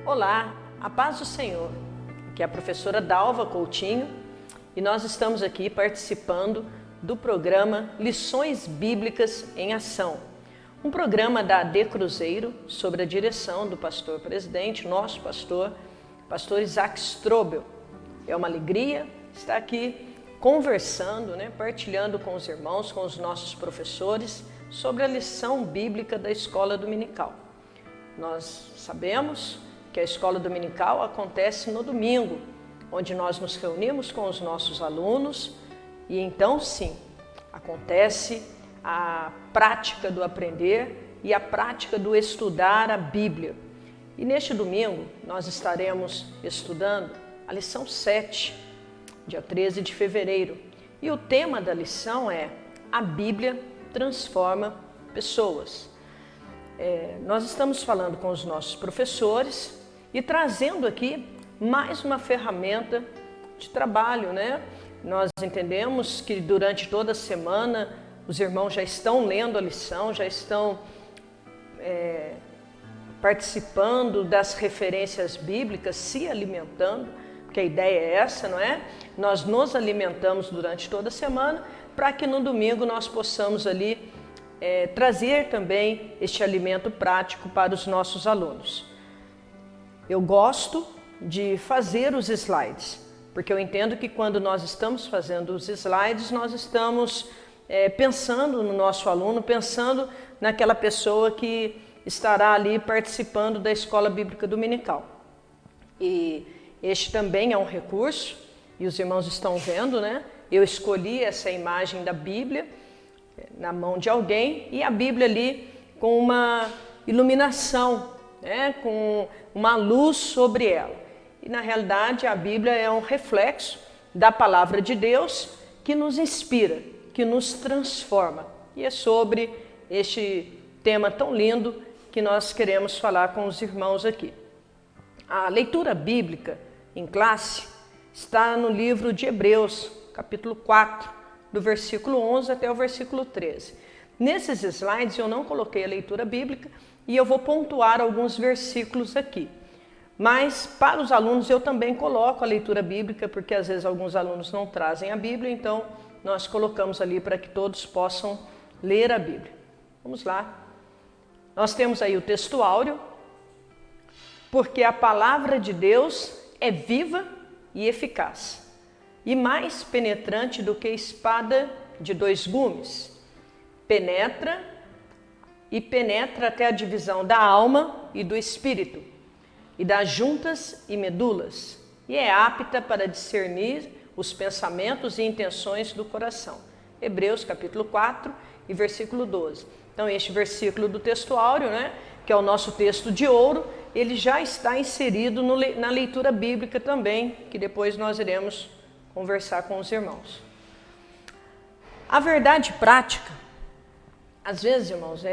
Olá, a paz do Senhor, que é a professora Dalva Coutinho e nós estamos aqui participando do programa Lições Bíblicas em Ação, um programa da AD Cruzeiro sobre a direção do pastor presidente, nosso pastor Isaac Strobel. É uma alegria estar aqui conversando, partilhando com os irmãos, com os nossos professores sobre a lição bíblica da escola dominical. Nós sabemos que a escola dominical acontece no domingo, onde nós nos reunimos com os nossos alunos e então sim, acontece a prática do aprender e a prática do estudar a Bíblia. E neste domingo nós estaremos estudando a lição 7, dia 13 de fevereiro. E o tema da lição é A Bíblia Transforma Pessoas. Nós estamos falando com os nossos professores e trazendo aqui mais uma ferramenta de trabalho, Nós entendemos que durante toda a semana os irmãos já estão lendo a lição, já estão participando das referências bíblicas, se alimentando, porque a ideia é essa, não é? Nós nos alimentamos durante toda a semana para que no domingo nós possamos ali trazer também este alimento prático para os nossos alunos. Eu gosto de fazer os slides, porque eu entendo que quando nós estamos fazendo os slides, nós estamos pensando no nosso aluno, pensando naquela pessoa que estará ali participando da escola bíblica dominical. E este também é um recurso, e os irmãos estão vendo, Eu escolhi essa imagem da Bíblia na mão de alguém e a Bíblia ali com uma iluminação, com uma luz sobre ela. E na realidade a Bíblia é um reflexo da palavra de Deus que nos inspira, que nos transforma. E é sobre este tema tão lindo que nós queremos falar com os irmãos aqui. A leitura bíblica em classe está no livro de Hebreus, capítulo 4, do versículo 11 até o versículo 13. Nesses slides eu não coloquei a leitura bíblica e eu vou pontuar alguns versículos aqui. Mas para os alunos eu também coloco a leitura bíblica, porque às vezes alguns alunos não trazem a Bíblia, então nós colocamos ali para que todos possam ler a Bíblia. Vamos lá. Nós temos aí o texto áureo, porque a palavra de Deus é viva e eficaz, e mais penetrante do que espada de dois gumes. Penetra até a divisão da alma e do espírito, e das juntas e medulas, e é apta para discernir os pensamentos e intenções do coração. Hebreus capítulo 4 e versículo 12. Então este versículo do texto áureo, que é o nosso texto de ouro, ele já está inserido na leitura bíblica também, que depois nós iremos conversar com os irmãos. A verdade prática, às vezes, irmãos,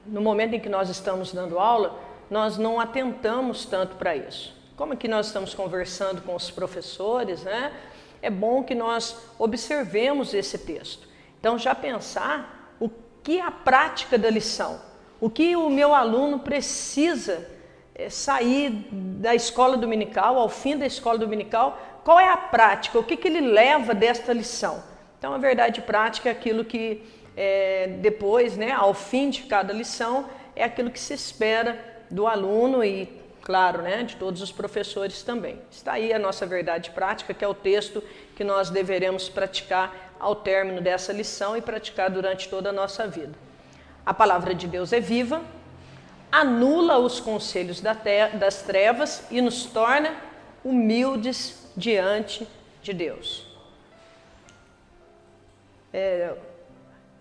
no momento em que nós estamos dando aula, nós não atentamos tanto para isso. Como é que nós estamos conversando com os professores, É bom que nós observemos esse texto. Então, já pensar o que é a prática da lição, o que o meu aluno precisa sair da escola dominical, ao fim da escola dominical, qual é a prática, o que ele leva desta lição. Então, a verdade prática é aquilo que depois, ao fim de cada lição, é aquilo que se espera do aluno e, claro, de todos os professores também. Está aí a nossa verdade prática, que é o texto que nós deveremos praticar ao término dessa lição e praticar durante toda a nossa vida. A palavra de Deus é viva, anula os conselhos das trevas e nos torna humildes diante de Deus.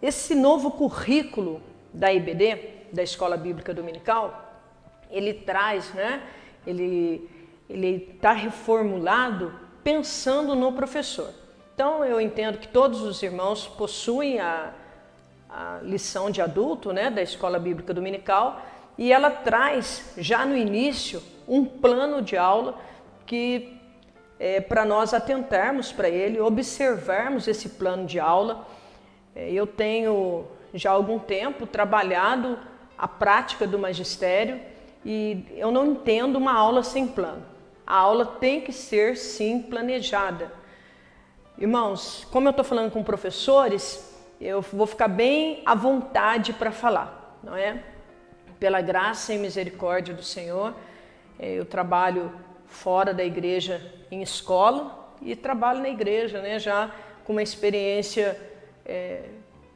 Esse novo currículo da IBD, da Escola Bíblica Dominical, ele traz, ele está reformulado pensando no professor. Então eu entendo que todos os irmãos possuem a lição de adulto, da Escola Bíblica Dominical, e ela traz já no início um plano de aula que para nós atentarmos para ele, observarmos esse plano de aula. Eu tenho já há algum tempo trabalhado a prática do magistério e eu não entendo uma aula sem plano. A aula tem que ser, sim, planejada. Irmãos, como eu estou falando com professores, eu vou ficar bem à vontade para falar, não é? Pela graça e misericórdia do Senhor, eu trabalho fora da igreja em escola e trabalho na igreja, né? Já com uma experiência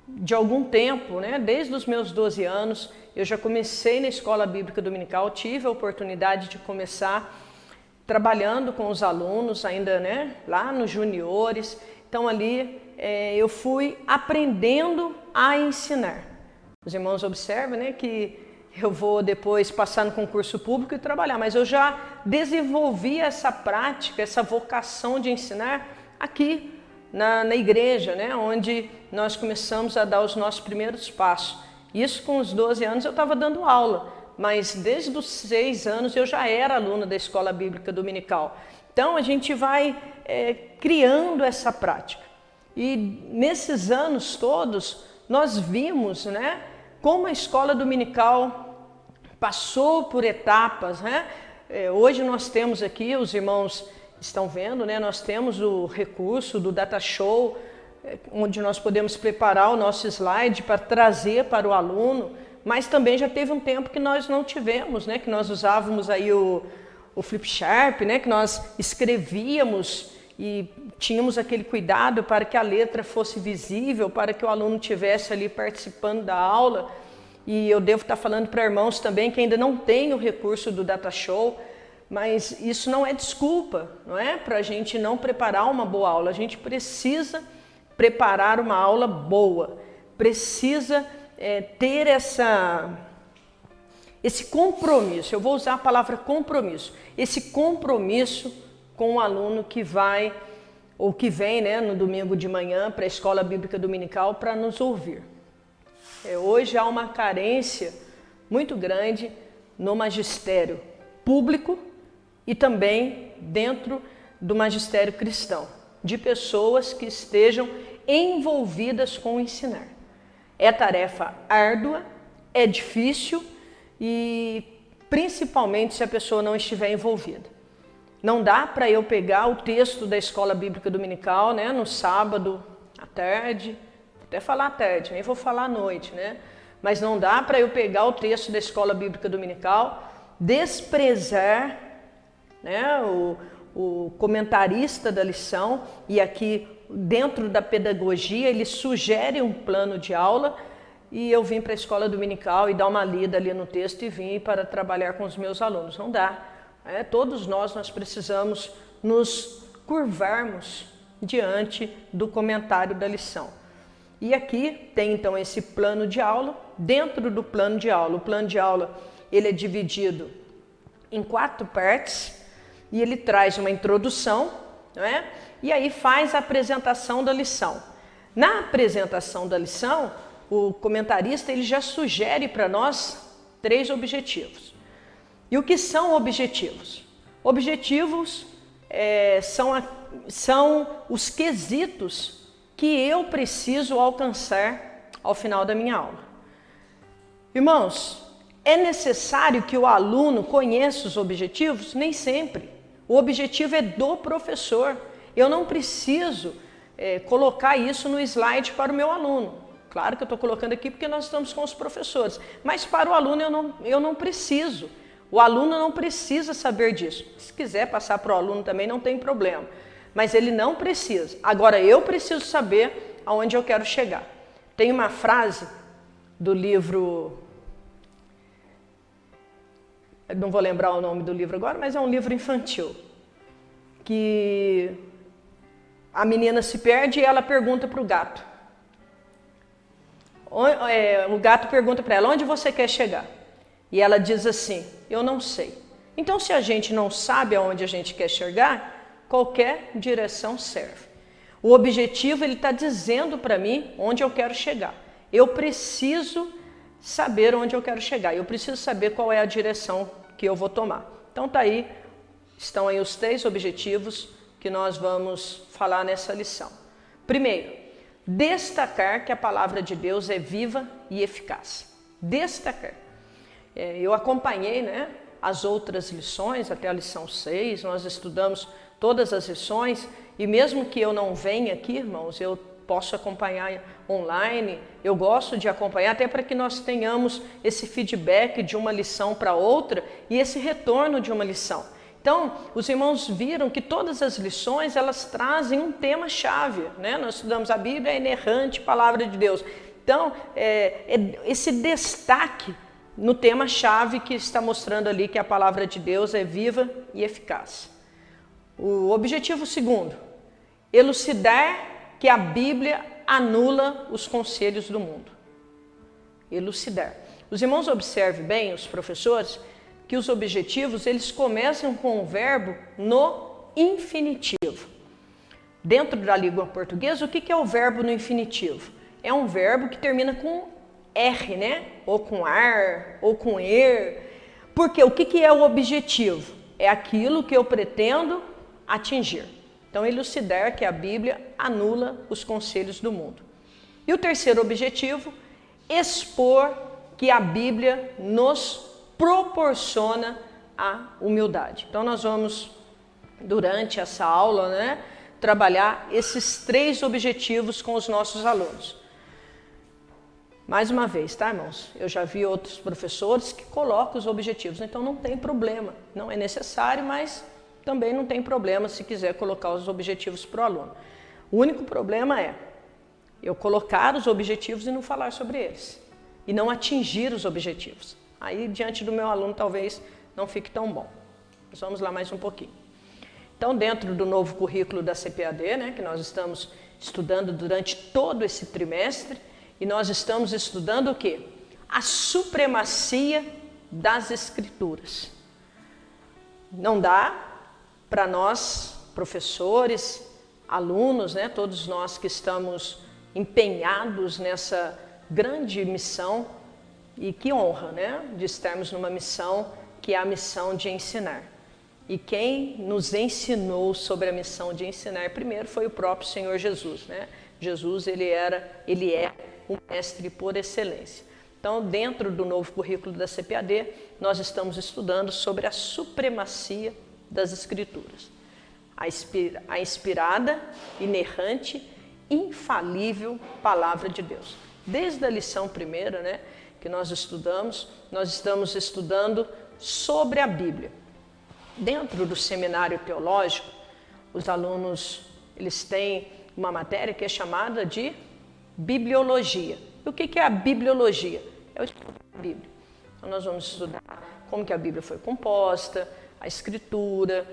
de algum tempo, né? Desde os meus 12 anos, eu já comecei na escola bíblica dominical, tive a oportunidade de começar trabalhando com os alunos ainda, né, lá nos juniores. Então ali eu fui aprendendo a ensinar. Os irmãos observam, né, que eu vou depois passar no concurso público e trabalhar, mas eu já desenvolvi essa prática, essa vocação de ensinar aqui na igreja, né, onde nós começamos a dar os nossos primeiros passos. Isso com os 12 anos eu estava dando aula, mas desde os 6 anos eu já era aluna da escola bíblica dominical. Então a gente vai criando essa prática. E nesses anos todos nós vimos, né, como a escola dominical passou por etapas, né? Hoje nós temos aqui, os irmãos estão vendo, né, nós temos o recurso do Data Show, onde nós podemos preparar o nosso slide para trazer para o aluno. Mas também já teve um tempo que nós não tivemos, né? Que nós usávamos aí o Flip Sharp, né? Que nós escrevíamos e tínhamos aquele cuidado para que a letra fosse visível, para que o aluno estivesse ali participando da aula. E eu devo estar falando para irmãos também que ainda não tem o recurso do Data Show, mas isso não é desculpa, não é? Para a gente não preparar uma boa aula. A gente precisa preparar uma aula boa, precisa ter esse compromisso. Eu vou usar a palavra compromisso. Esse compromisso com o aluno que vai ou que vem, né, no domingo de manhã para a escola bíblica dominical para nos ouvir. Hoje há uma carência muito grande no magistério público e também dentro do magistério cristão, de pessoas que estejam envolvidas com o ensinar. É tarefa árdua, é difícil e principalmente se a pessoa não estiver envolvida. Não dá para eu pegar o texto da escola bíblica dominical, né, no sábado à tarde, vou até falar à tarde, nem vou falar à noite, né? Mas não dá para eu pegar o texto da escola bíblica dominical, desprezar, né, o comentarista da lição, e aqui dentro da pedagogia ele sugere um plano de aula e eu vim para a escola dominical e dar uma lida ali no texto e vim para trabalhar com os meus alunos. Não dá. Todos nós precisamos nos curvarmos diante do comentário da lição. E aqui tem então esse plano de aula. Dentro do plano de aula, o plano de aula ele é dividido em 4 partes e ele traz uma introdução, não é? E aí faz a apresentação da lição. Na apresentação da lição, o comentarista ele já sugere para nós 3 objetivos. E o que são objetivos? Objetivos são os quesitos que eu preciso alcançar ao final da minha aula. Irmãos, é necessário que o aluno conheça os objetivos? Nem sempre. O objetivo é do professor. Eu não preciso colocar isso no slide para o meu aluno. Claro que eu estou colocando aqui porque nós estamos com os professores. Mas para o aluno eu não preciso. O aluno não precisa saber disso. Se quiser passar para o aluno também não tem problema. Mas ele não precisa. Agora eu preciso saber aonde eu quero chegar. Tem uma frase do livro... não vou lembrar o nome do livro agora, mas é um livro infantil. Que a menina se perde e ela pergunta para o gato. O gato pergunta para ela, onde você quer chegar? E ela diz assim, eu não sei. Então, se a gente não sabe aonde a gente quer chegar, qualquer direção serve. O objetivo, ele está dizendo para mim onde eu quero chegar. Eu preciso saber onde eu quero chegar. Eu preciso saber qual é a direção que eu vou tomar. Então, estão aí os 3 objetivos que nós vamos falar nessa lição. Primeiro, destacar que a palavra de Deus é viva e eficaz. Destacar. Eu acompanhei, né, as outras lições, até a lição 6, nós estudamos todas as lições, e mesmo que eu não venha aqui, irmãos, eu posso acompanhar online, eu gosto de acompanhar, até para que nós tenhamos esse feedback de uma lição para outra e esse retorno de uma lição. Então, os irmãos viram que todas as lições, elas trazem um tema-chave, né? Nós estudamos a Bíblia, a inerrante palavra de Deus. Então, esse destaque no tema-chave que está mostrando ali que a palavra de Deus é viva e eficaz. O objetivo segundo, elucidar que a Bíblia anula os conselhos do mundo. Elucidar. Os irmãos observem bem, os professores, que os objetivos, eles começam com o verbo no infinitivo. Dentro da língua portuguesa, o que é o verbo no infinitivo? É um verbo que termina com R, né? Ou com ar, ou com er. Porque o que é o objetivo? É aquilo que eu pretendo atingir. Então, elucidar que a Bíblia anula os conselhos do mundo. E o terceiro objetivo, expor que a Bíblia nos proporciona a humildade. Então, nós vamos, durante essa aula, né, trabalhar esses 3 objetivos com os nossos alunos. Mais uma vez, tá, irmãos? Eu já vi outros professores que colocam os objetivos, então não tem problema, não é necessário, mas também não tem problema se quiser colocar os objetivos para o aluno. O único problema é eu colocar os objetivos e não falar sobre eles, e não atingir os objetivos. Aí, diante do meu aluno, talvez não fique tão bom. Mas vamos lá mais um pouquinho. Então, dentro do novo currículo da CPAD, né, que nós estamos estudando durante todo esse trimestre, e nós estamos estudando o quê? A supremacia das Escrituras. Não dá para nós, professores, alunos, né, todos nós que estamos empenhados nessa grande missão, e que honra, né, de estarmos numa missão que é a missão de ensinar. E quem nos ensinou sobre a missão de ensinar primeiro foi o próprio Senhor Jesus, né? Jesus, ele é o mestre por excelência. Então, dentro do novo currículo da CPAD, nós estamos estudando sobre a supremacia das Escrituras. A inspirada, inerrante, infalível palavra de Deus. Desde a lição primeira, né, que nós estamos estudando sobre a Bíblia. Dentro do seminário teológico, os alunos, eles têm uma matéria que é chamada de bibliologia. E o que é a bibliologia? É o estudo da Bíblia. Então, nós vamos estudar como que a Bíblia foi composta, a escritura,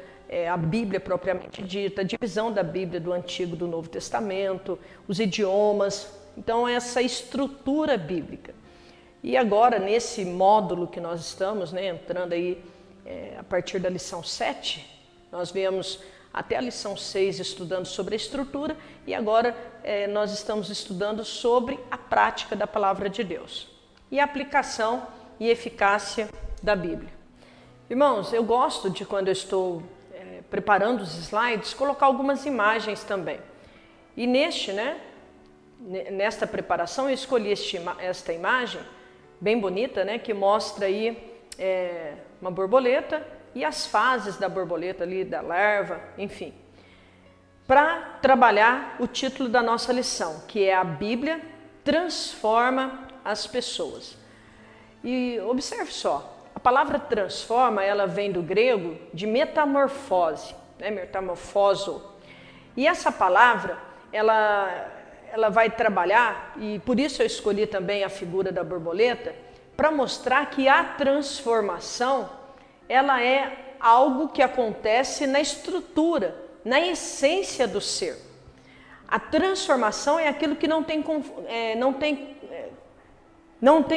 a Bíblia propriamente dita, a divisão da Bíblia do Antigo e do Novo Testamento, os idiomas. Então, essa estrutura bíblica. E agora, nesse módulo que nós estamos, né, entrando aí a partir da lição 7, nós viemos até a lição 6 estudando sobre a estrutura, e agora nós estamos estudando sobre a prática da palavra de Deus e a aplicação e eficácia da Bíblia. Irmãos, eu gosto de, quando eu estou preparando os slides, colocar algumas imagens também. E nesta preparação eu escolhi esta imagem bem bonita, né, que mostra aí uma borboleta e as fases da borboleta ali, da larva, enfim, para trabalhar o título da nossa lição, que é a Bíblia transforma as pessoas. E observe só, a palavra transforma, ela vem do grego de metamorfose, né, metamorfoso. E essa palavra, ela vai trabalhar, e por isso eu escolhi também a figura da borboleta, para mostrar que a transformação, ela é algo que acontece na estrutura, na essência do ser. A transformação é aquilo que não tem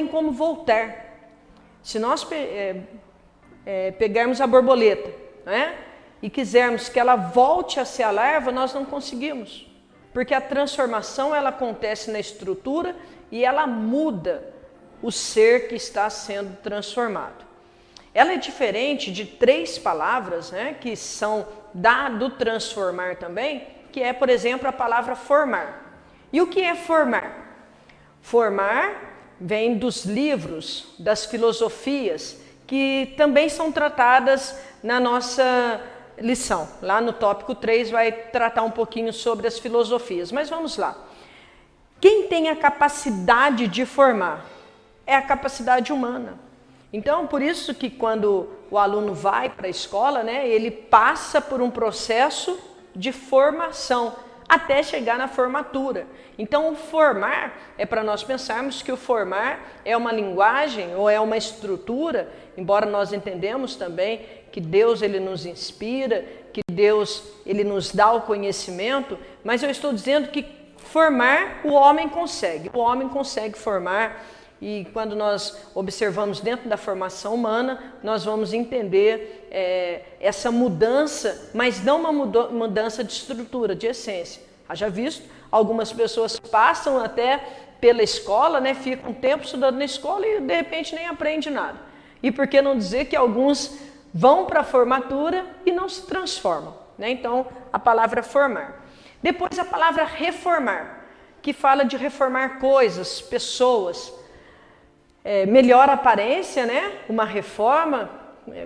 como voltar. Se nós pegarmos a borboleta, né, e quisermos que ela volte a ser a larva, nós não conseguimos. Porque a transformação, ela acontece na estrutura e ela muda o ser que está sendo transformado. Ela é diferente de 3 palavras, né, que são do transformar também, que é, por exemplo, a palavra formar. E o que é formar? Formar vem dos livros, das filosofias, que também são tratadas na nossa lição. Lá no tópico 3 vai tratar um pouquinho sobre as filosofias, mas vamos lá. Quem tem a capacidade de formar? É a capacidade humana. Então, por isso que quando o aluno vai para a escola, né, ele passa por um processo de formação, até chegar na formatura. Então, o formar é para nós pensarmos que o formar é uma linguagem ou é uma estrutura, embora nós entendemos também que Deus ele nos inspira, que Deus ele nos dá o conhecimento, mas eu estou dizendo que formar o homem consegue formar. E quando nós observamos dentro da formação humana, nós vamos entender essa mudança, mas não uma mudança de estrutura, de essência. Haja visto, algumas pessoas passam até pela escola, né, ficam um tempo estudando na escola e de repente nem aprende nada. E por que não dizer que alguns vão para a formatura e não se transformam, né? Então, a palavra formar. Depois a palavra reformar, que fala de reformar coisas, pessoas. Melhor aparência, né? Uma reforma,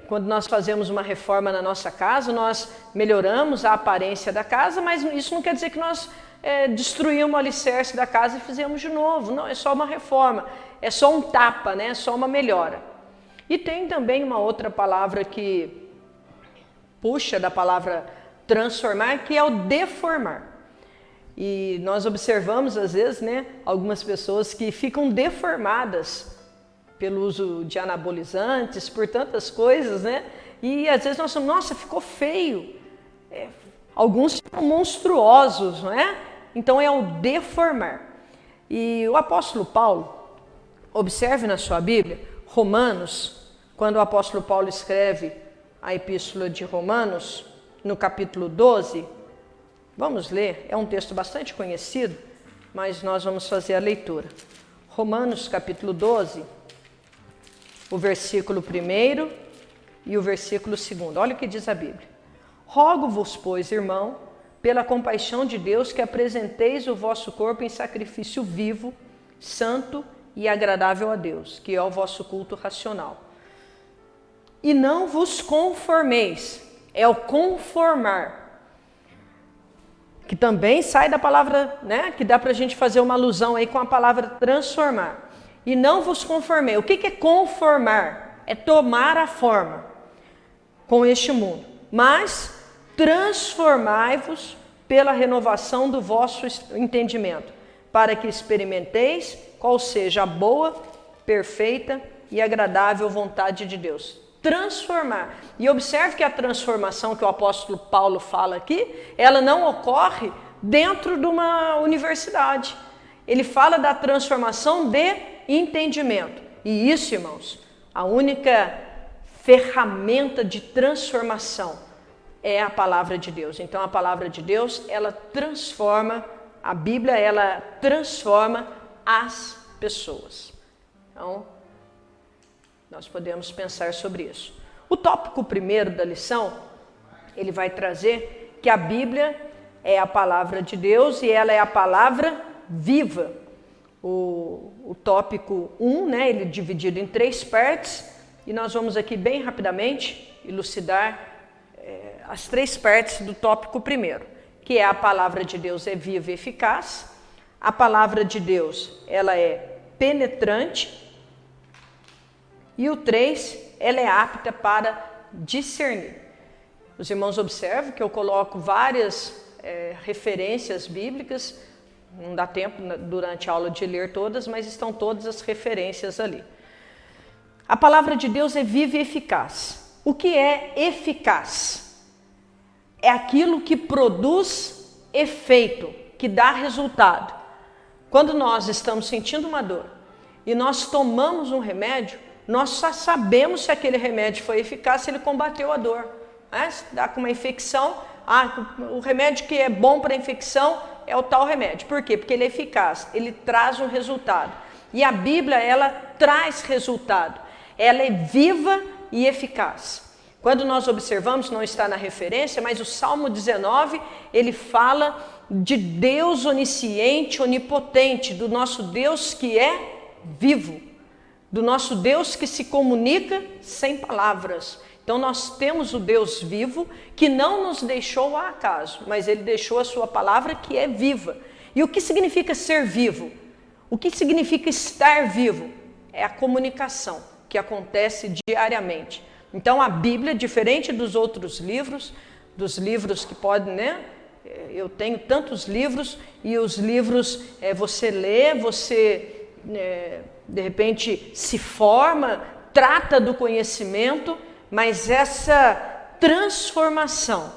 quando nós fazemos uma reforma na nossa casa, nós melhoramos a aparência da casa, mas isso não quer dizer que nós destruímos o alicerce da casa e fizemos de novo. Não, é só uma reforma, é só um tapa, né? É só uma melhora. E tem também uma outra palavra que puxa da palavra transformar, que é o deformar. E nós observamos, às vezes, né, algumas pessoas que ficam deformadas pelo uso de anabolizantes, por tantas coisas, né? E às vezes nós falamos, nossa, ficou feio. Alguns ficam monstruosos, não é? Então é o deformar. E o apóstolo Paulo, observe na sua Bíblia, Romanos, quando o apóstolo Paulo escreve a epístola de Romanos, no capítulo 12, vamos ler, é um texto bastante conhecido, mas nós vamos fazer a leitura. Romanos capítulo 12, o versículo 1 e o versículo 2. Olha o que diz a Bíblia. Rogo-vos, pois, irmão, pela compaixão de Deus, que apresenteis o vosso corpo em sacrifício vivo, santo e agradável a Deus, que é o vosso culto racional. E não vos conformeis, é o conformar, que também sai da palavra, né, que dá para a gente fazer uma alusão aí com a palavra transformar. E não vos conformei. O que é conformar? É tomar a forma com este mundo. Mas transformai-vos pela renovação do vosso entendimento, para que experimenteis qual seja a boa, perfeita e agradável vontade de Deus. Transformar. E observe que a transformação que o apóstolo Paulo fala aqui, ela não ocorre dentro de uma universidade. Ele fala da transformação de entendimento. E isso, irmãos, a única ferramenta de transformação é a palavra de Deus. Então, a palavra de Deus, ela transforma, a Bíblia, ela transforma as pessoas. Então, nós podemos pensar sobre isso. O tópico primeiro da lição, ele vai trazer que a Bíblia é a palavra de Deus e ela é a palavra viva. O tópico 1, né, ele é dividido em 3 partes e nós vamos aqui bem rapidamente elucidar as 3 partes do tópico primeiro, que é a palavra de Deus é viva e eficaz, a palavra de Deus ela é penetrante e o 3, ela é apta para discernir. Os irmãos observam que eu coloco várias referências bíblicas. Não dá tempo durante a aula de ler todas, mas estão todas as referências ali. A palavra de Deus é viva e eficaz. O que é eficaz? É aquilo que produz efeito, que dá resultado. Quando nós estamos sentindo uma dor e nós tomamos um remédio, nós só sabemos se aquele remédio foi eficaz, se ele combateu a dor. Se dá com uma infecção, o remédio que é bom para a infecção é o tal remédio. Por quê? Porque ele é eficaz, ele traz um resultado. E a Bíblia, ela traz resultado. Ela é viva e eficaz. Quando nós observamos, não está na referência, mas o Salmo 19, ele fala de Deus onisciente, onipotente, do nosso Deus que é vivo, do nosso Deus que se comunica sem palavras. Então nós temos o Deus vivo que não nos deixou ao acaso, mas Ele deixou a sua palavra que é viva. E o que significa ser vivo? O que significa estar vivo? É a comunicação que acontece diariamente. Então a Bíblia, diferente dos outros livros, dos livros que podem, né? Eu tenho tantos livros e os livros você lê, você de repente se forma, trata do conhecimento, mas essa transformação,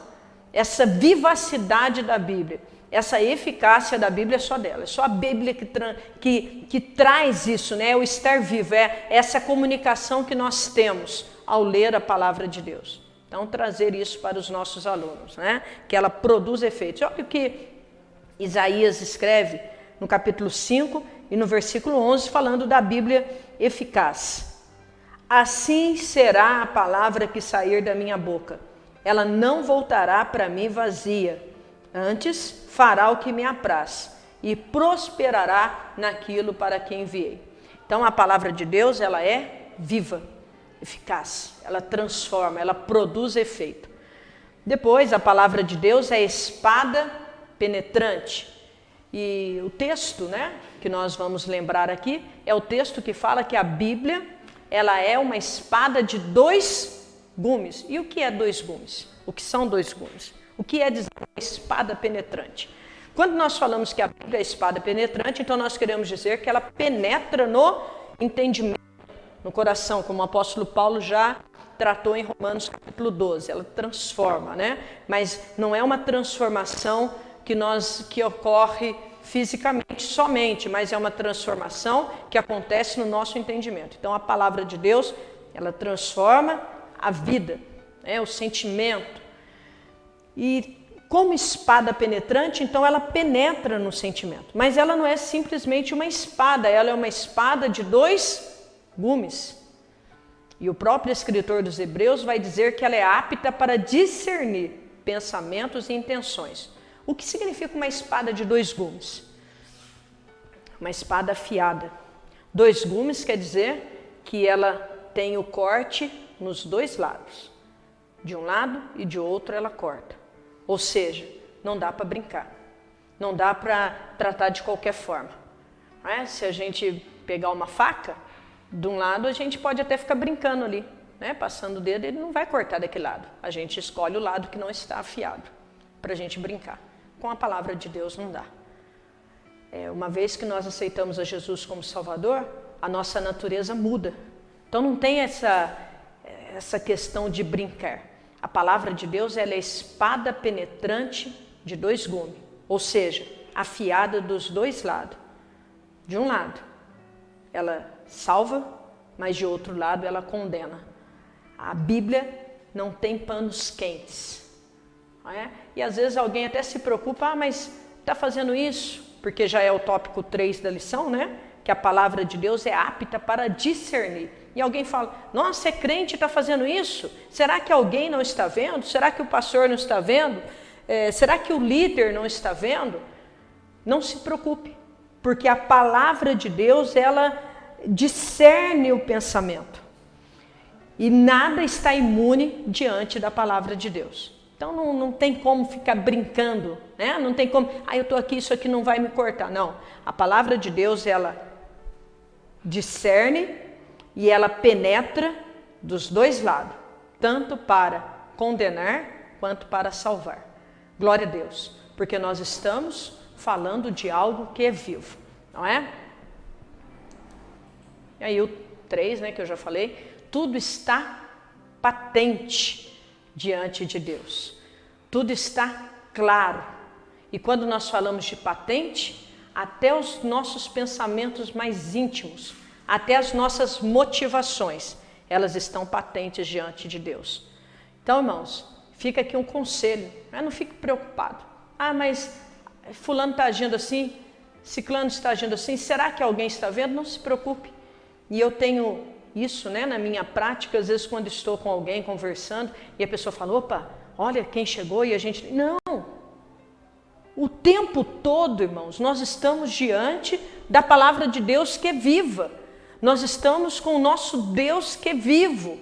essa vivacidade da Bíblia, essa eficácia da Bíblia é só dela, é só a Bíblia que traz isso, né? O estar vivo, é essa comunicação que nós temos ao ler a palavra de Deus. Então, trazer isso para os nossos alunos, né? Que ela produz efeitos. Olha o que Isaías escreve no capítulo 5 e no versículo 11, falando da Bíblia eficaz. Assim será a palavra que sair da minha boca. Ela não voltará para mim vazia. Antes, fará o que me apraz e prosperará naquilo para que enviei. Então, a palavra de Deus, ela é viva, eficaz, ela transforma, ela produz efeito. Depois, a palavra de Deus é espada penetrante. E o texto, né, que nós vamos lembrar aqui, é o texto que fala que a Bíblia, ela é uma espada de 2 gumes. E o que é 2 gumes? O que são 2 gumes? O que é dizer espada penetrante? Quando nós falamos que a Bíblia é espada penetrante, então nós queremos dizer que ela penetra no entendimento, no coração, como o apóstolo Paulo já tratou em Romanos capítulo 12. Ela transforma, né? Mas não é uma transformação que ocorre fisicamente somente, mas é uma transformação que acontece no nosso entendimento. Então a palavra de Deus, ela transforma a vida, né? O sentimento. E como espada penetrante, então ela penetra no sentimento. Mas ela não é simplesmente uma espada, ela é uma espada de 2 gumes. E o próprio escritor dos Hebreus vai dizer que ela é apta para discernir pensamentos e intenções. O que significa uma espada de 2 gumes? Uma espada afiada. 2 gumes quer dizer que ela tem o corte nos 2 lados. De um lado e de outro ela corta. Ou seja, não dá para brincar. Não dá para tratar de qualquer forma. Não é? Se a gente pegar uma faca, de um lado a gente pode até ficar brincando ali, né? Passando o dedo, ele não vai cortar daquele lado. A gente escolhe o lado que não está afiado para a gente brincar. Com a palavra de Deus não dá. Uma vez que nós aceitamos a Jesus como Salvador, a nossa natureza muda. Então não tem essa questão de brincar. A palavra de Deus, ela é espada penetrante de 2 gumes, ou seja, afiada dos 2 lados. De um lado, ela salva, mas de outro lado ela condena. A Bíblia não tem panos quentes. Não é? E às vezes alguém até se preocupa, mas está fazendo isso? Porque já é o tópico 3 da lição, né? Que a palavra de Deus é apta para discernir. E alguém fala, nossa, é crente e está fazendo isso? Será que alguém não está vendo? Será que o pastor não está vendo? Será que o líder não está vendo? Não se preocupe, porque a palavra de Deus, ela discerne o pensamento. E nada está imune diante da palavra de Deus. Então não tem como ficar brincando, né? Não tem como, eu estou aqui, isso aqui não vai me cortar. Não, a palavra de Deus, ela discerne e ela penetra dos 2 lados, tanto para condenar quanto para salvar. Glória a Deus, porque nós estamos falando de algo que é vivo, não é? E aí o 3, né, que eu já falei, tudo está patente diante de Deus. Tudo está claro. E quando nós falamos de patente, até os nossos pensamentos mais íntimos, até as nossas motivações, elas estão patentes diante de Deus. Então, irmãos, fica aqui um conselho, né? Não fique preocupado. Mas fulano está agindo assim, ciclano está agindo assim, será que alguém está vendo? Não se preocupe. E eu tenho isso, né, na minha prática, às vezes quando estou com alguém conversando e a pessoa fala, opa, olha quem chegou, e a gente... Não! O tempo todo, irmãos, nós estamos diante da palavra de Deus que é viva. Nós estamos com o nosso Deus que é vivo,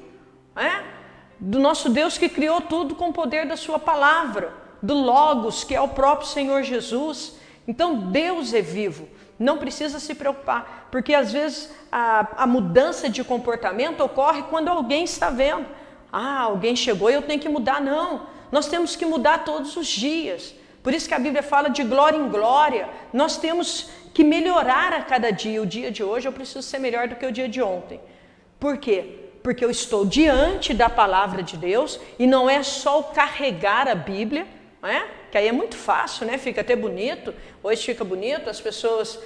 do nosso Deus que criou tudo com o poder da sua palavra, do Logos, que é o próprio Senhor Jesus. Então Deus é vivo, não precisa se preocupar, porque às vezes a mudança de comportamento ocorre quando alguém está vendo. Alguém chegou e eu tenho que mudar. Não, nós temos que mudar todos os dias. Por isso que a Bíblia fala de glória em glória. Nós temos que melhorar a cada dia. O dia de hoje eu preciso ser melhor do que o dia de ontem. Por quê? Porque eu estou diante da palavra de Deus e não é só o carregar a Bíblia, que aí é muito fácil, fica até bonito. Hoje fica bonito, as pessoas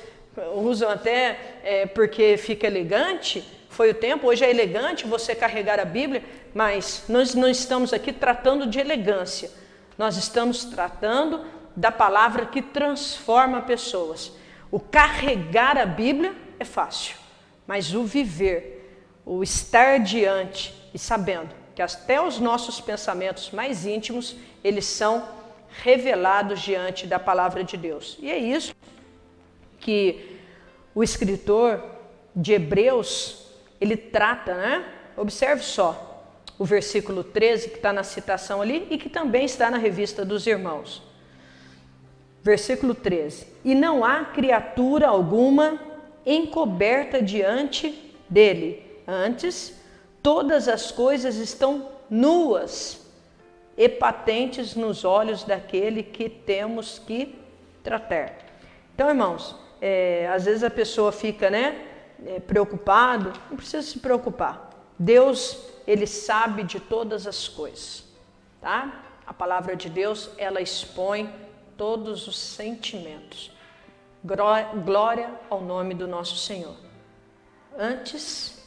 usam até porque fica elegante. Foi o tempo, hoje é elegante você carregar a Bíblia, mas nós não estamos aqui tratando de elegância. Nós estamos tratando da palavra que transforma pessoas. O carregar a Bíblia é fácil, mas o viver, o estar diante e sabendo que até os nossos pensamentos mais íntimos, eles são revelados diante da palavra de Deus. E é isso que o escritor de Hebreus, ele trata, Observe só o versículo 13 que está na citação ali e que também está na revista dos irmãos. Versículo 13. E não há criatura alguma encoberta diante dele. Antes, todas as coisas estão nuas e patentes nos olhos daquele que temos que tratar. Então, irmãos, às vezes a pessoa fica, preocupado. Não precisa se preocupar. Deus, ele sabe de todas as coisas, tá? A palavra de Deus, ela expõe todos os sentimentos. Glória ao nome do nosso Senhor. Antes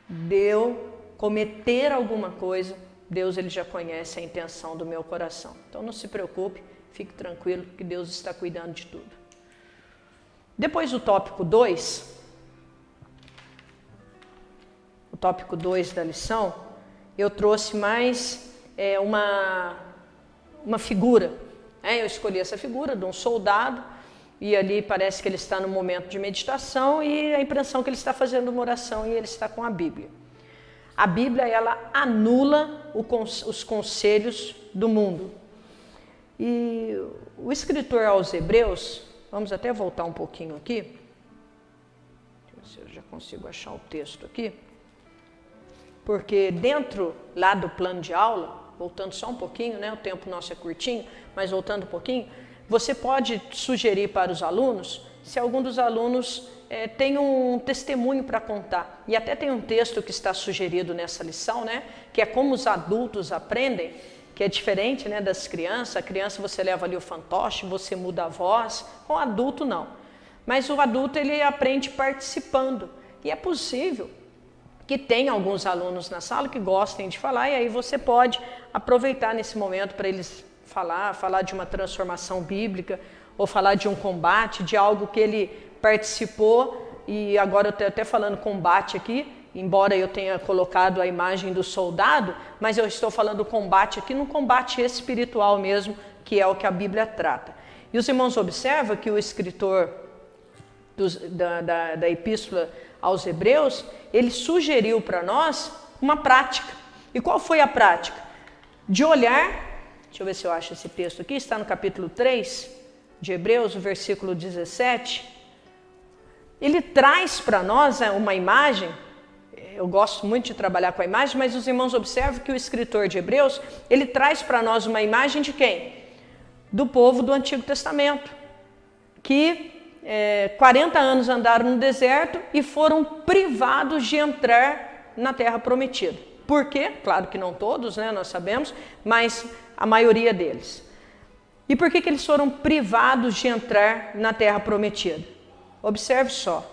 de eu cometer alguma coisa, Deus, ele já conhece a intenção do meu coração. Então não se preocupe, fique tranquilo que Deus está cuidando de tudo. Depois do tópico 2, o tópico 2 da lição, eu trouxe mais uma figura. Eu escolhi essa figura de um soldado e ali parece que ele está no momento de meditação e a impressão que ele está fazendo uma oração e ele está com a Bíblia. A Bíblia, ela anula os conselhos do mundo. E o escritor aos Hebreus, vamos até voltar um pouquinho aqui. Deixa eu ver se eu já consigo achar o texto aqui. Porque dentro lá do plano de aula, voltando só um pouquinho, o tempo nosso é curtinho, mas voltando um pouquinho, você pode sugerir para os alunos, se algum dos alunos tem um testemunho para contar. E até tem um texto que está sugerido nessa lição, que é como os adultos aprendem, que é diferente das crianças. A criança você leva ali o fantoche, você muda a voz, com o adulto não. Mas o adulto ele aprende participando, e é possível que tem alguns alunos na sala que gostem de falar, e aí você pode aproveitar nesse momento para eles falar de uma transformação bíblica, ou falar de um combate, de algo que ele participou, e agora eu estou até falando combate aqui, embora eu tenha colocado a imagem do soldado, mas eu estou falando combate aqui, num combate espiritual mesmo, que é o que a Bíblia trata. E os irmãos observam que o escritor da epístola aos Hebreus, ele sugeriu para nós uma prática. E qual foi a prática? De olhar, deixa eu ver se eu acho esse texto aqui, está no capítulo 3 de Hebreus, o versículo 17. Ele traz para nós uma imagem. Eu gosto muito de trabalhar com a imagem, mas os irmãos observam que o escritor de Hebreus, ele traz para nós uma imagem de quem? Do povo do Antigo Testamento, que 40 anos andaram no deserto e foram privados de entrar na terra prometida. Por quê? Claro que não todos, nós sabemos, mas a maioria deles. E por que eles foram privados de entrar na terra prometida? Observe só.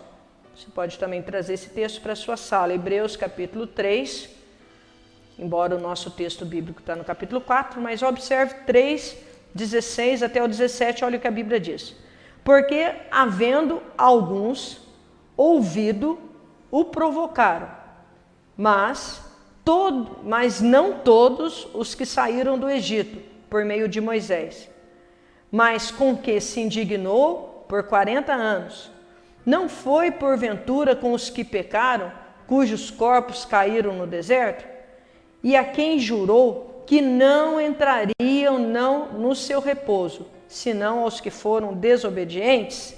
Você pode também trazer esse texto para a sua sala. Hebreus capítulo 3, embora o nosso texto bíblico está no capítulo 4, mas observe 3, 16 até o 17, olha o que a Bíblia diz. Porque, havendo alguns ouvido, o provocaram, mas não todos os que saíram do Egito, por meio de Moisés, mas com que se indignou por 40 anos, Não foi porventura com os que pecaram, cujos corpos caíram no deserto? E a quem jurou que não entrariam no seu repouso, senão aos que foram desobedientes?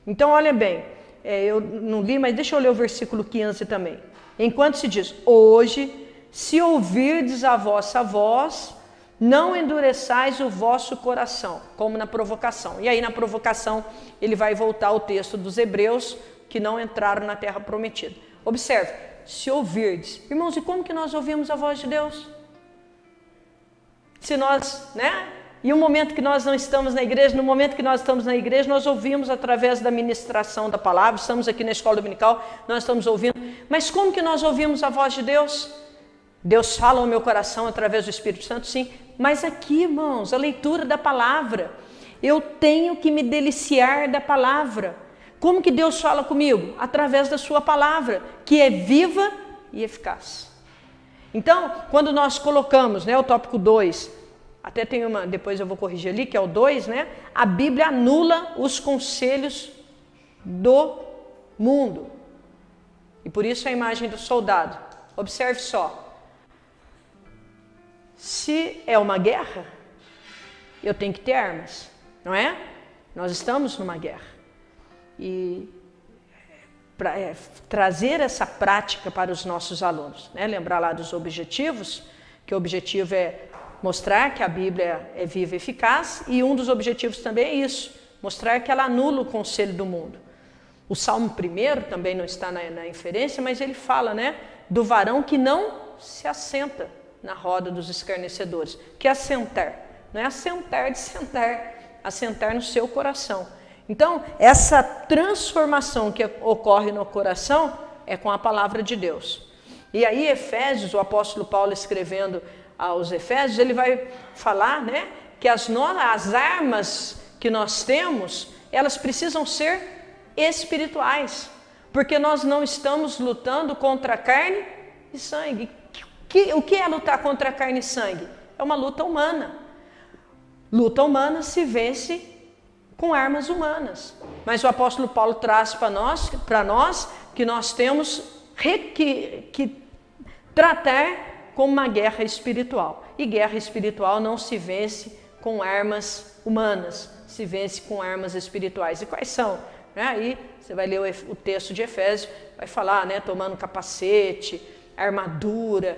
Então, olha bem, eu não li, mas deixa eu ler o versículo 15 também. Enquanto se diz, hoje, se ouvirdes a vossa voz, não endureçais o vosso coração, como na provocação. E aí na provocação ele vai voltar ao texto dos hebreus que não entraram na terra prometida. Observe, se ouvirdes. Irmãos, e como que nós ouvimos a voz de Deus? Se nós, E o momento que nós não estamos na igreja, no momento que nós estamos na igreja, nós ouvimos através da ministração da palavra, estamos aqui na escola dominical, nós estamos ouvindo. Mas como que nós ouvimos a voz de Deus? Deus fala ao meu coração através do Espírito Santo, sim. Mas aqui, irmãos, a leitura da palavra. Eu tenho que me deliciar da palavra. Como que Deus fala comigo? Através da sua palavra, que é viva e eficaz. Então, quando nós colocamos, o tópico 2, até tem uma, depois eu vou corrigir ali, que é o 2, a Bíblia anula os conselhos do mundo. E por isso a imagem do soldado. Observe só. Se é uma guerra, eu tenho que ter armas, não é? Nós estamos numa guerra. E para trazer essa prática para os nossos alunos, lembrar lá dos objetivos, que o objetivo é mostrar que a Bíblia é viva e eficaz, e um dos objetivos também é isso, mostrar que ela anula o conselho do mundo. O Salmo 1 também não está na inferência, mas ele fala, do varão que não se assenta na roda dos escarnecedores. Que é assentar, não é assentar de sentar, assentar no seu coração. Então, essa transformação que ocorre no coração é com a palavra de Deus. E aí, Efésios, o apóstolo Paulo escrevendo aos Efésios, ele vai falar, que as armas que nós temos, elas precisam ser espirituais, porque nós não estamos lutando contra carne e sangue. O que é lutar contra carne e sangue? É uma luta humana. Luta humana se vence com armas humanas. Mas o apóstolo Paulo traz para nós que nós temos que tratar com uma guerra espiritual. E guerra espiritual não se vence com armas humanas, se vence com armas espirituais. E quais são? Aí você vai ler o texto de Efésios, vai falar, tomando capacete, armadura,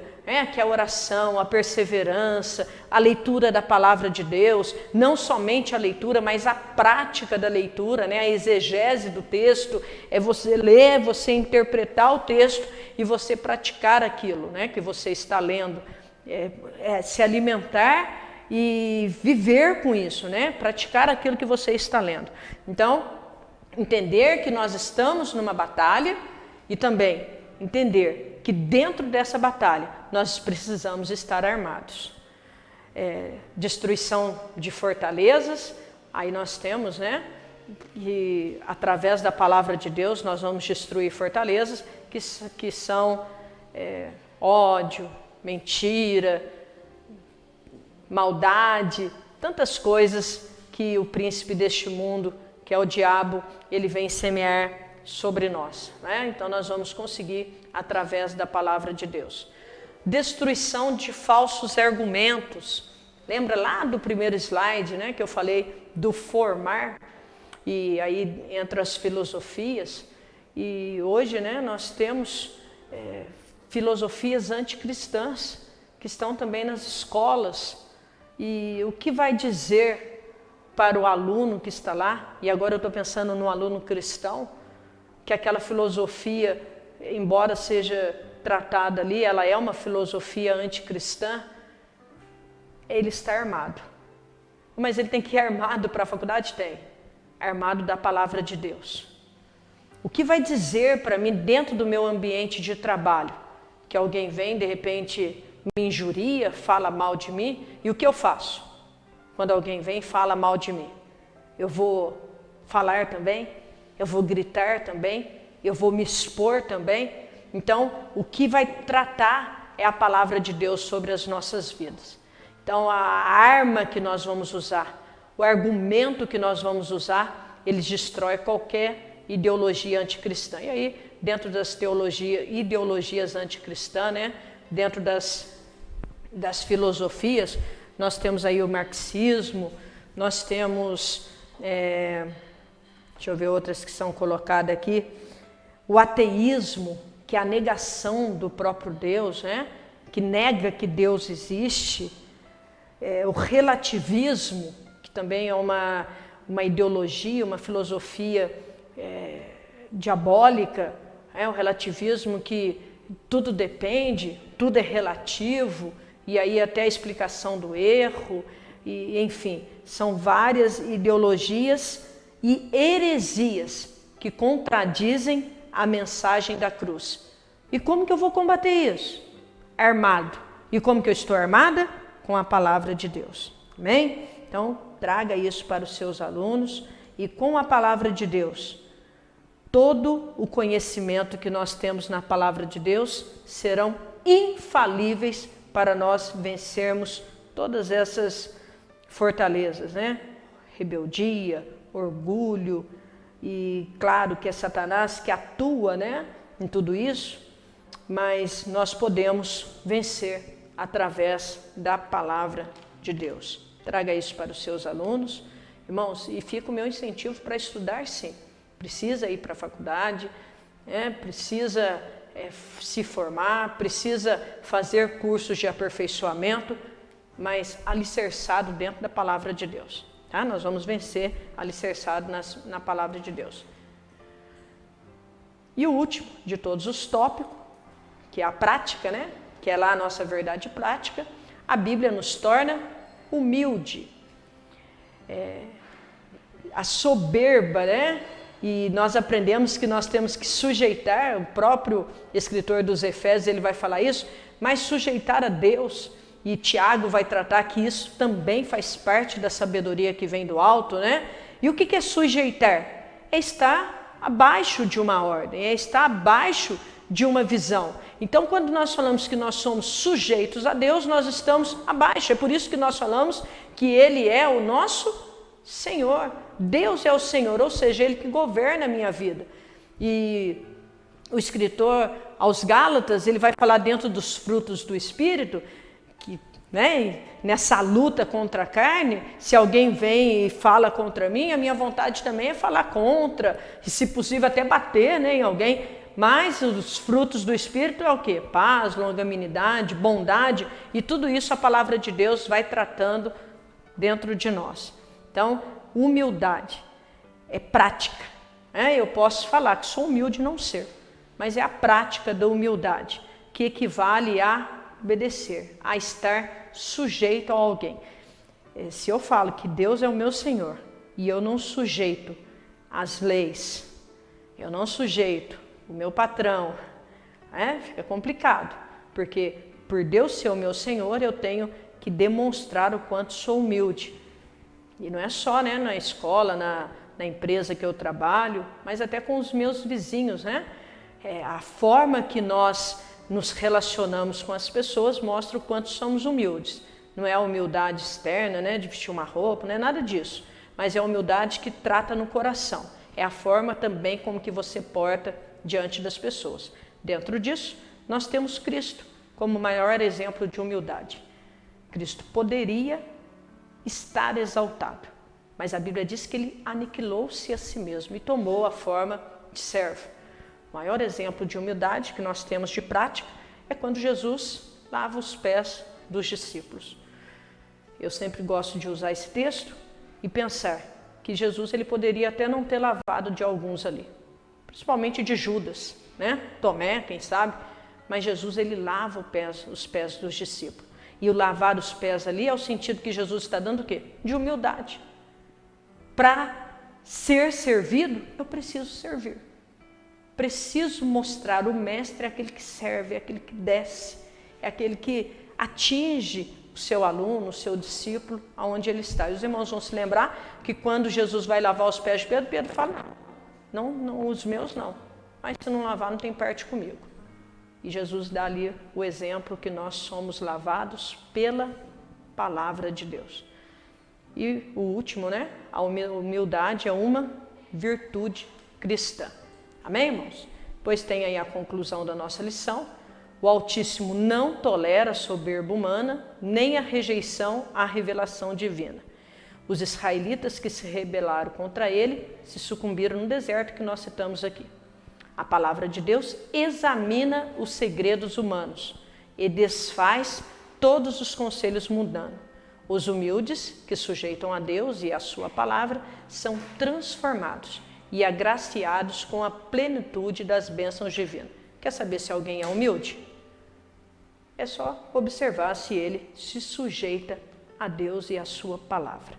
que é a oração, a perseverança, a leitura da palavra de Deus, não somente a leitura, mas a prática da leitura, a exegese do texto, é você ler, você interpretar o texto e você praticar aquilo, que você está lendo, se alimentar e viver com isso, praticar aquilo que você está lendo. Então, entender que nós estamos numa batalha e também entender que dentro dessa batalha nós precisamos estar armados. Destruição de fortalezas, aí nós temos, e através da palavra de Deus nós vamos destruir fortalezas que são ódio, mentira, maldade, tantas coisas que o príncipe deste mundo, que é o diabo, ele vem semear sobre nós. Então nós vamos conseguir através da palavra de Deus. Destruição de falsos argumentos. Lembra lá do primeiro slide, que eu falei do formar? E aí entra as filosofias. E hoje, nós temos filosofias anticristãs que estão também nas escolas. E o que vai dizer para o aluno que está lá? E agora eu estou pensando no aluno cristão, que aquela filosofia, embora seja tratada ali, ela é uma filosofia anticristã, ele está armado. Mas ele tem que ir armado para a faculdade? Tem. Armado da palavra de Deus. O que vai dizer para mim dentro do meu ambiente de trabalho? Que alguém vem, de repente, me injuria, fala mal de mim, e o que eu faço? Quando alguém vem e fala mal de mim, eu vou falar também? Eu vou gritar também? Eu vou me expor também? Então, o que vai tratar é a palavra de Deus sobre as nossas vidas. Então, a arma que nós vamos usar, o argumento que nós vamos usar, ele destrói qualquer ideologia anticristã. E aí, dentro das ideologias anticristãs, né, dentro das filosofias, nós temos aí o marxismo, nós temos, deixa eu ver outras que são colocadas aqui, o ateísmo, que é a negação do próprio Deus, né, que nega que Deus existe, o relativismo, que também é uma ideologia, uma filosofia diabólica, o relativismo que tudo depende, tudo é relativo, e aí até a explicação do erro, e enfim, são várias ideologias e heresias que contradizem a mensagem da cruz. E como que eu vou combater isso? Armado. E como que eu estou armada? Com a palavra de Deus. Amém? Então, traga isso para os seus alunos e com a palavra de Deus, todo o conhecimento que nós temos na palavra de Deus serão infalíveis para nós vencermos todas essas fortalezas, né? Rebeldia, orgulho, e claro que é Satanás que atua, né, em tudo isso, mas nós podemos vencer através da palavra de Deus. Traga isso para os seus alunos, irmãos, e fica o meu incentivo para estudar, sim. Precisa ir para a faculdade, precisa se formar, precisa fazer cursos de aperfeiçoamento, mas alicerçado dentro da palavra de Deus. Tá? Nós vamos vencer alicerçado na palavra de Deus. E o último de todos os tópicos, que é a prática, né? Que é lá a nossa verdade prática, a Bíblia nos torna humilde. A soberba, né? E nós aprendemos que nós temos que sujeitar, o próprio escritor dos Efésios ele vai falar isso, mas sujeitar a Deus. E Tiago vai tratar que isso também faz parte da sabedoria que vem do alto, né? E o que é sujeitar? É estar abaixo de uma ordem, é estar abaixo de uma visão. Então, quando nós falamos que nós somos sujeitos a Deus, nós estamos abaixo. É por isso que nós falamos que Ele é o nosso Senhor. Deus é o Senhor, ou seja, Ele que governa a minha vida. E o escritor aos Gálatas, ele vai falar dentro dos frutos do Espírito, que, né, nessa luta contra a carne, se alguém vem e fala contra mim, a minha vontade também é falar contra, e se possível até bater, né, em alguém. Mas os frutos do Espírito é o quê? Paz, longanimidade, bondade, e tudo isso a palavra de Deus vai tratando dentro de nós. Então, humildade é prática. Eu posso falar que sou humilde e não ser, mas é a prática da humildade que equivale a obedecer, a estar sujeito a alguém. Se eu falo que Deus é o meu Senhor e eu não sujeito as leis, eu não sujeito o meu patrão, fica complicado, porque por Deus ser o meu Senhor, eu tenho que demonstrar o quanto sou humilde. E não é só, né, na escola, na empresa que eu trabalho, mas até com os meus vizinhos, né? A forma que nós nos relacionamos com as pessoas mostra o quanto somos humildes. Não é a humildade externa, né, de vestir uma roupa, não é nada disso, mas é a humildade que trata no coração. É a forma também como que você porta diante das pessoas. Dentro disso, nós temos Cristo como o maior exemplo de humildade. Cristo poderia estar exaltado, mas a Bíblia diz que ele aniquilou-se a si mesmo e tomou a forma de servo. O maior exemplo de humildade que nós temos de prática é quando Jesus lava os pés dos discípulos. Eu sempre gosto de usar esse texto e pensar que Jesus ele poderia até não ter lavado de alguns ali, principalmente de Judas, né? Tomé, quem sabe, mas Jesus ele lava os pés dos discípulos. E o lavar os pés ali é o sentido que Jesus está dando o quê? De humildade. Para ser servido, eu preciso servir. Preciso mostrar o mestre é aquele que serve, é aquele que desce, é aquele que atinge o seu aluno, o seu discípulo, aonde ele está. E os irmãos vão se lembrar que quando Jesus vai lavar os pés de Pedro, Pedro fala, não, os meus não, mas se não lavar não tem parte comigo. E Jesus dá ali o exemplo que nós somos lavados pela palavra de Deus. E o último, né? A humildade é uma virtude cristã. Amém, irmãos? Pois tem aí a conclusão da nossa lição. O Altíssimo não tolera a soberba humana, nem a rejeição à revelação divina. Os israelitas que se rebelaram contra ele se sucumbiram no deserto que nós citamos aqui. A palavra de Deus examina os segredos humanos e desfaz todos os conselhos mundanos. Os humildes, que sujeitam a Deus e a sua palavra, são transformados e agraciados com a plenitude das bênçãos divinas. Quer saber se alguém é humilde? É só observar se ele se sujeita a Deus e a sua palavra.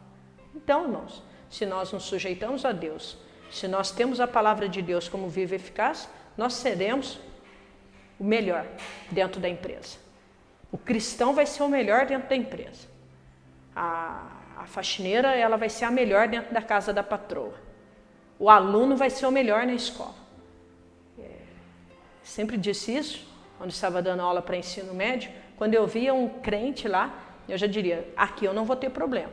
Então, irmãos, se nós nos sujeitamos a Deus, se nós temos a palavra de Deus como viva e eficaz, nós seremos o melhor dentro da empresa. O cristão vai ser o melhor dentro da empresa. A faxineira, ela vai ser a melhor dentro da casa da patroa. O aluno vai ser o melhor na escola. Sempre disse isso, quando estava dando aula para ensino médio. Quando eu via um crente lá, eu já diria, aqui eu não vou ter problema.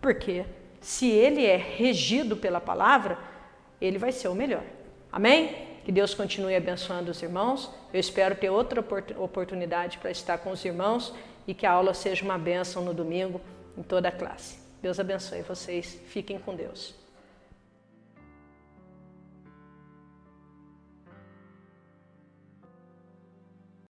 Porque se ele é regido pela palavra, ele vai ser o melhor. Amém? Que Deus continue abençoando os irmãos. Eu espero ter outra oportunidade para estar com os irmãos e que a aula seja uma bênção no domingo em toda a classe. Deus abençoe vocês. Fiquem com Deus.